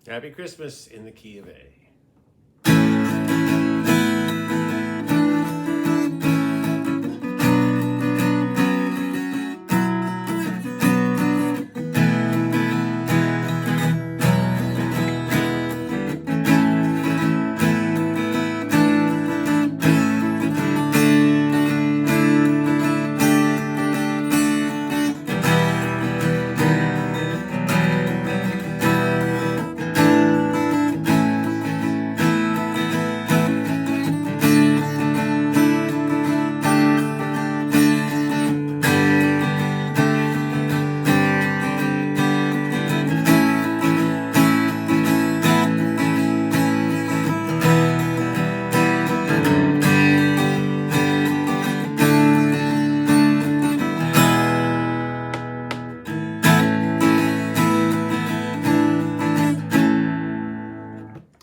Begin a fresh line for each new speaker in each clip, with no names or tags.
Happy Christmas in the key of A.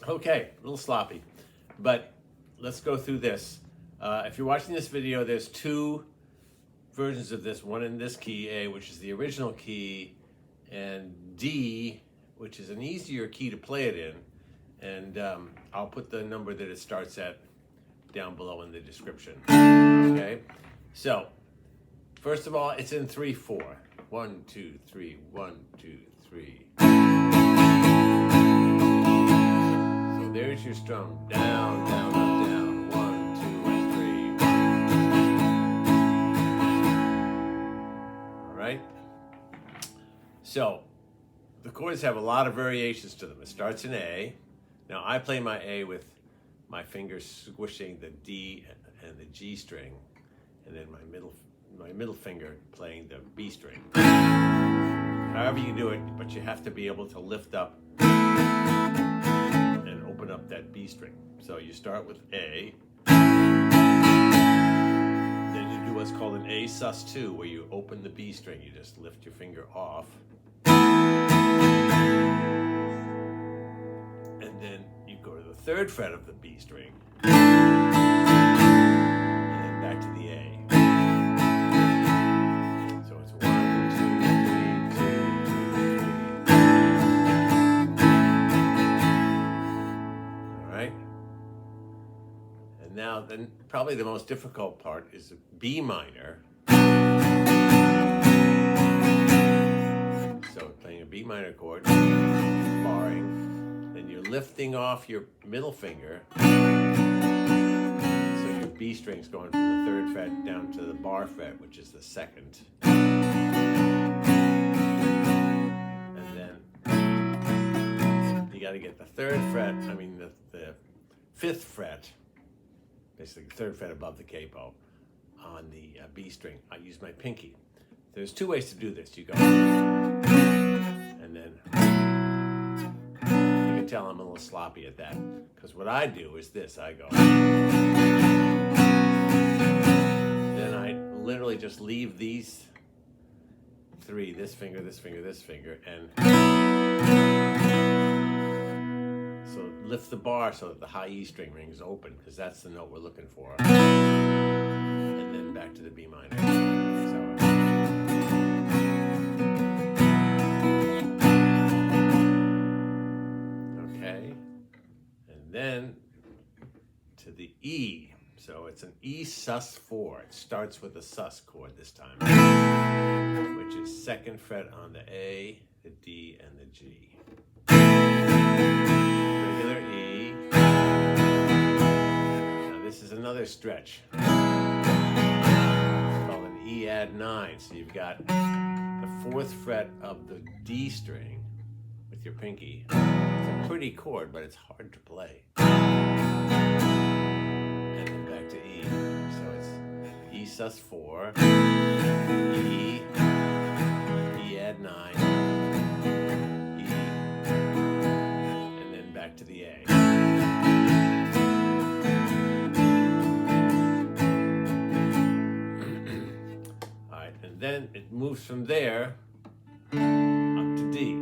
Okay, a little sloppy, but let's go through this. If you're watching this video, there's two versions of this, one in this key, A, which is the original key, and D, which is an easier key to play it in. And I'll put the number that it starts at down below in the description. Okay, so first of all, it's in 3/4. 1, 2, 3, 1, 2, 3. There's your strum. Down, down, up, down. 1, 2, and 3. All right? So, the chords have a lot of variations to them. It starts in A. Now, I play my A with my fingers squishing the D and the G string, and then my middle finger playing the B string. However you do it, but you have to be able to lift up open up that B string. So you start with A, then you do what's called an A sus2, where you open the B string. You just lift your finger off, and then you go to the 3rd fret of the B string, and then back to the A. So it's 1, 2, 3, 2, 2, 3. And now, then probably the most difficult part is B minor. So playing a B minor chord, barring, then you're lifting off your middle finger. So your B string's going from the 3rd fret down to the bar fret, which is the 2nd. And then you got to get the 3rd fret, the 5th fret, basically the 3rd fret above the capo on the B string. I use my pinky. There's two ways to do this. You go, and then you can tell I'm a little sloppy at that, because what I do is this. I go, then I literally just leave these 3, this finger, this finger, this finger, and so lift the bar so that the high E string rings open, because that's the note we're looking for. And then back to the B minor. Okay. And then to the E. So it's an E sus4. It starts with a sus chord this time, which is 2nd fret on the A, the D, and the G. Regular E. Now this is another stretch. It's called an E add 9. So you've got the 4th fret of the D string with your pinky. It's a pretty chord, but it's hard to play. And then back to E. So it's E sus4, E, E add 9, back to the A. All right, and then it moves from there up to D.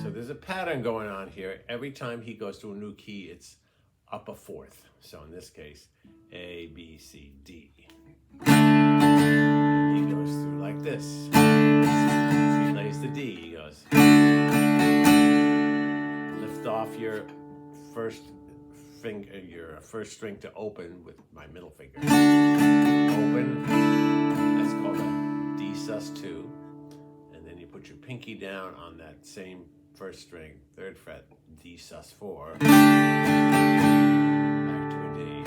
So there's a pattern going on here. Every time he goes to a new key, it's up a 4th. So in this case, A, B, C, D. And he goes through like this. He plays the D. He goes. your first finger, your first string to open with my middle finger. Open. That's called a Dsus 2. And then you put your pinky down on that same first string, 3rd fret, Dsus 4. Back to a D.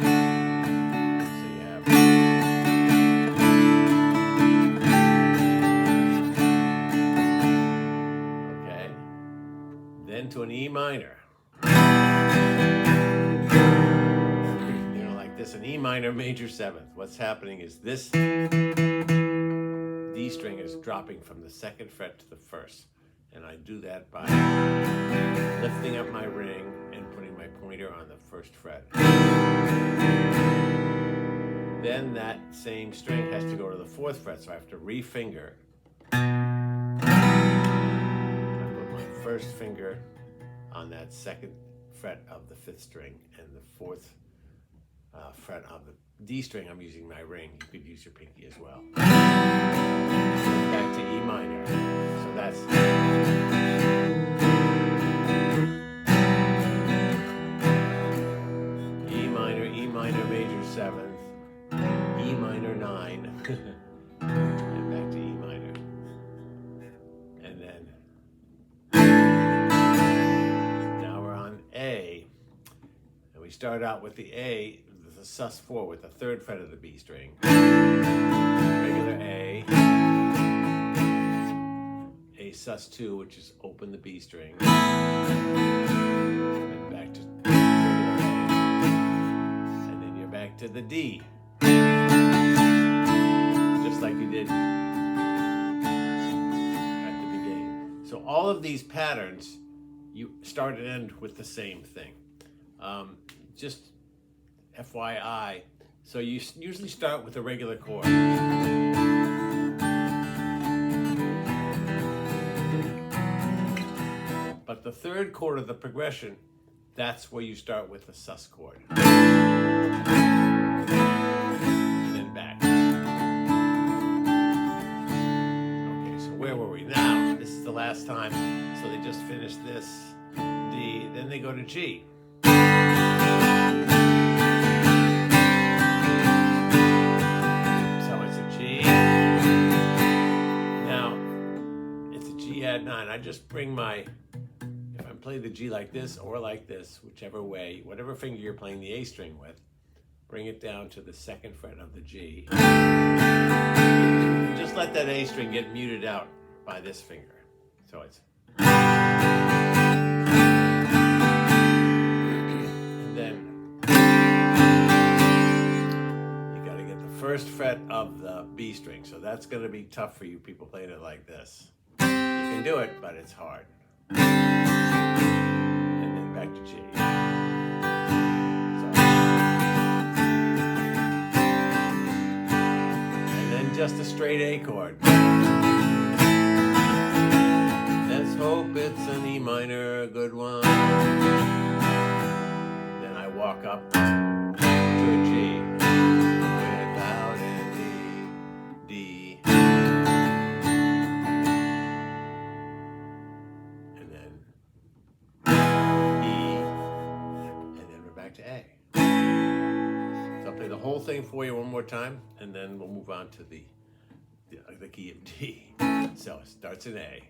So you have. Okay. Then to an E minor. You know, like this, an E minor major 7th. What's happening is this D string is dropping from the 2nd fret to the 1st. And I do that by lifting up my ring and putting my pointer on the 1st fret. Then that same string has to go to the 4th fret, so I have to refinger. I put my 1st finger on that 2nd fret of the 5th string and the 4th fret of the D string. I'm using my ring. You could use your pinky as well. Back to E minor. So that's E minor major 7th, E minor 9, and back to E minor. And then now we're on A. And we start out with the A, the sus 4 with the 3rd fret of the B string. Regular A sus 2, which is open the B string. And back to regular A. And then you're back to the D. Just like you did at the beginning. So all of these patterns, you start and end with the same thing. Just FYI, so you usually start with a regular chord. But the 3rd chord of the progression, that's where you start with the sus chord. And then back. Okay, so where were we? Now, this is the last time. So they just finished this D, then they go to G. Add 9. I just bring my, if I play the G like this or like this, whichever way, whatever finger you're playing the A string with, bring it down to the 2nd fret of the G. And just let that A string get muted out by this finger. So it's. And then you got to get the 1st fret of the B string. So that's going to be tough for you people playing it like this. You can do it, but it's hard. And then back to G. And then just a straight A chord. Let's hope it's an E minor, a good one. Then I walk up to a G without any D. To A. So I'll play the whole thing for you one more time, and then we'll move on to the key of D. So it starts in A.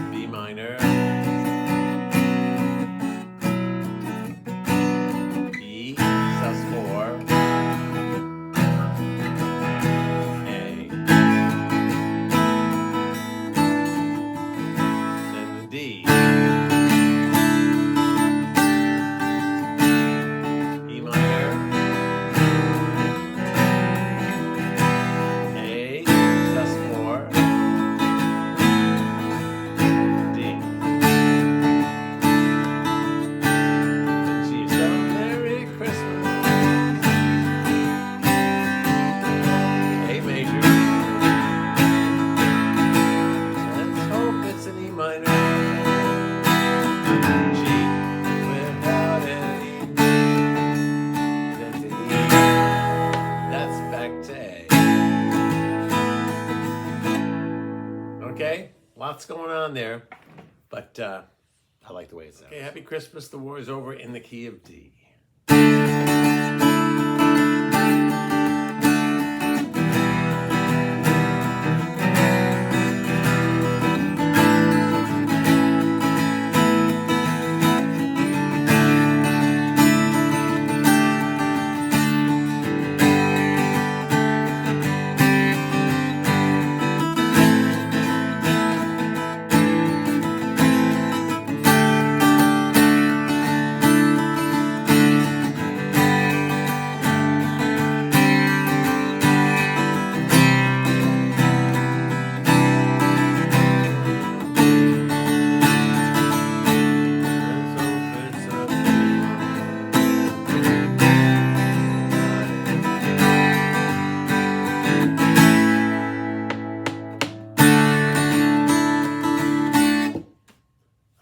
B minor. E sus 4. D. lots going on there, but I like the way it sounds. Okay, Happy Christmas. The War is Over in the key of D.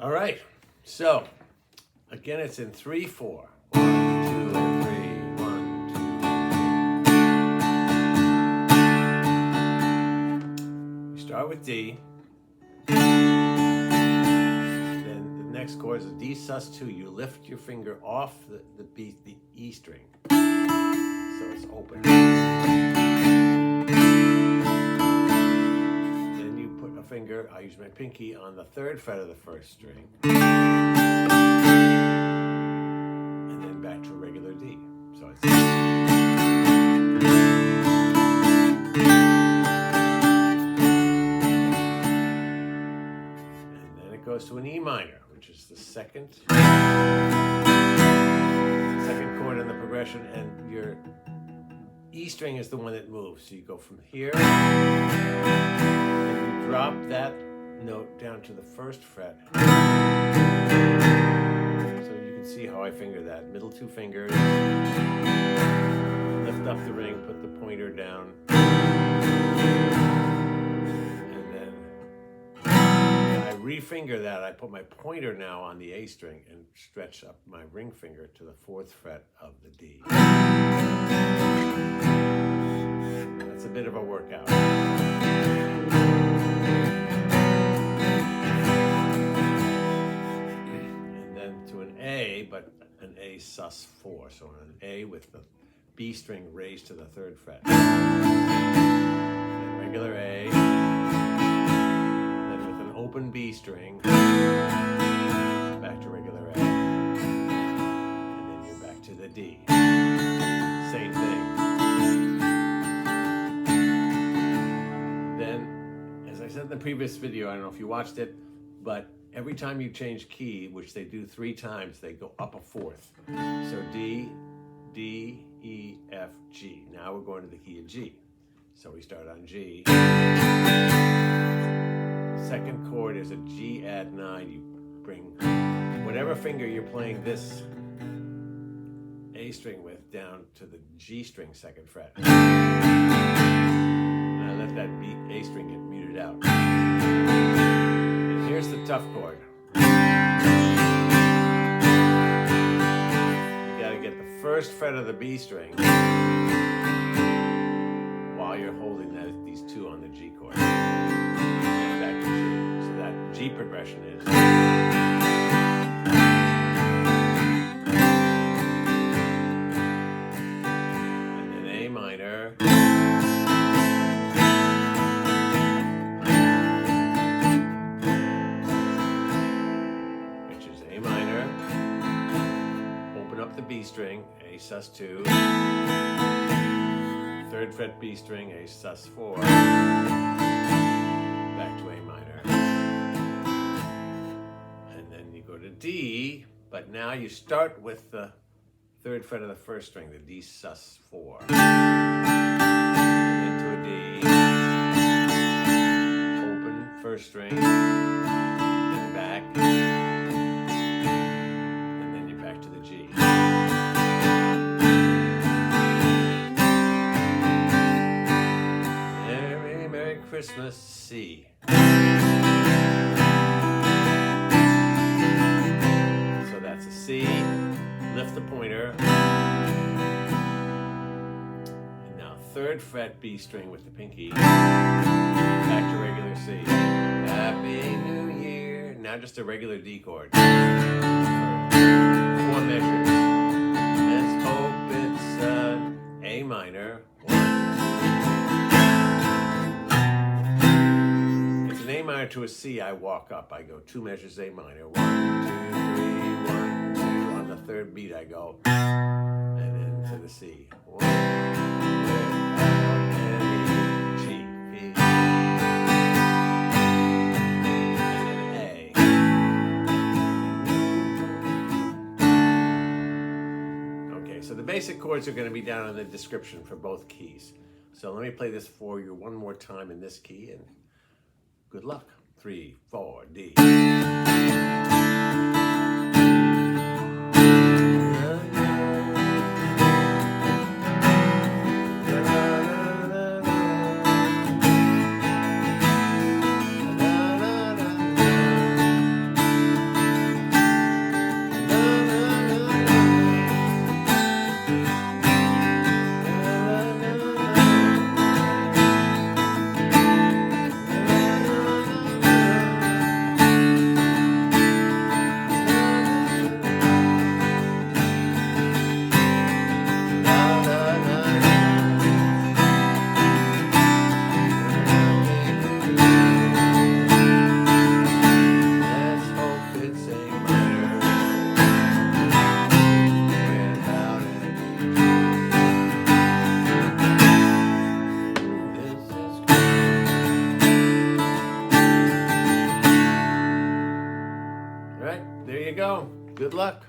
All right, so again, it's in 3/4. 1, 2, and 3. 1, 2. We start with D. Then the next chord is a Dsus2. You lift your finger off the E string, so it's open. Finger, I use my pinky on the 3rd fret of the 1st string, and then back to a regular D. So it's and then it goes to an E minor, which is the second chord in the progression, and your E string is the one that moves. So you go from here. Drop that note down to the 1st fret. So you can see how I finger that. Middle 2 fingers. Lift up the ring, put the pointer down. And then I refinger that. I put my pointer now on the A string and stretch up my ring finger to the 4th fret of the D. That's a bit of a workout. But an A sus4, so an A with the B string raised to the 3rd fret. Then regular A, then with an open B string, back to regular A, and then you're back to the D. Same thing. Then, as I said in the previous video, I don't know if you watched it, but every time you change key, which they do 3 times, they go up a 4th. So D, D, E, F, G. Now we're going to the key of G. So we start on G. Second chord is a G add 9. You bring whatever finger you're playing this A string with down to the G string 2nd fret. And I let that A string get muted out. Here's the tough chord. You gotta get the 1st fret of the B string while you're holding these 2 on the G chord. And back to G. So that G progression is. And then A minor. B string, A sus2, 3rd fret B string, A sus4, back to A minor, and then you go to D, but now you start with the 3rd fret of the 1st string, the D sus4, and then to a D, open 1st string, then back, and then you're back to the G. Christmas C. So that's a C. Lift the pointer. And now 3rd fret B string with the pinky. Back to regular C. Happy now just a regular D chord. 4 measures. Let's hope it's A minor. It's an A minor to a C. I walk up. I go 2 measures A minor. 1, 2, 3, 1, 2. On the third beat, I go and then to the C. 1, 2, G, B, and then A. Okay, so the basic chords are going to be down in the description for both keys. So let me play this for you one more time in this key, and good luck. 3, 4, D. All right, there you go. Good luck.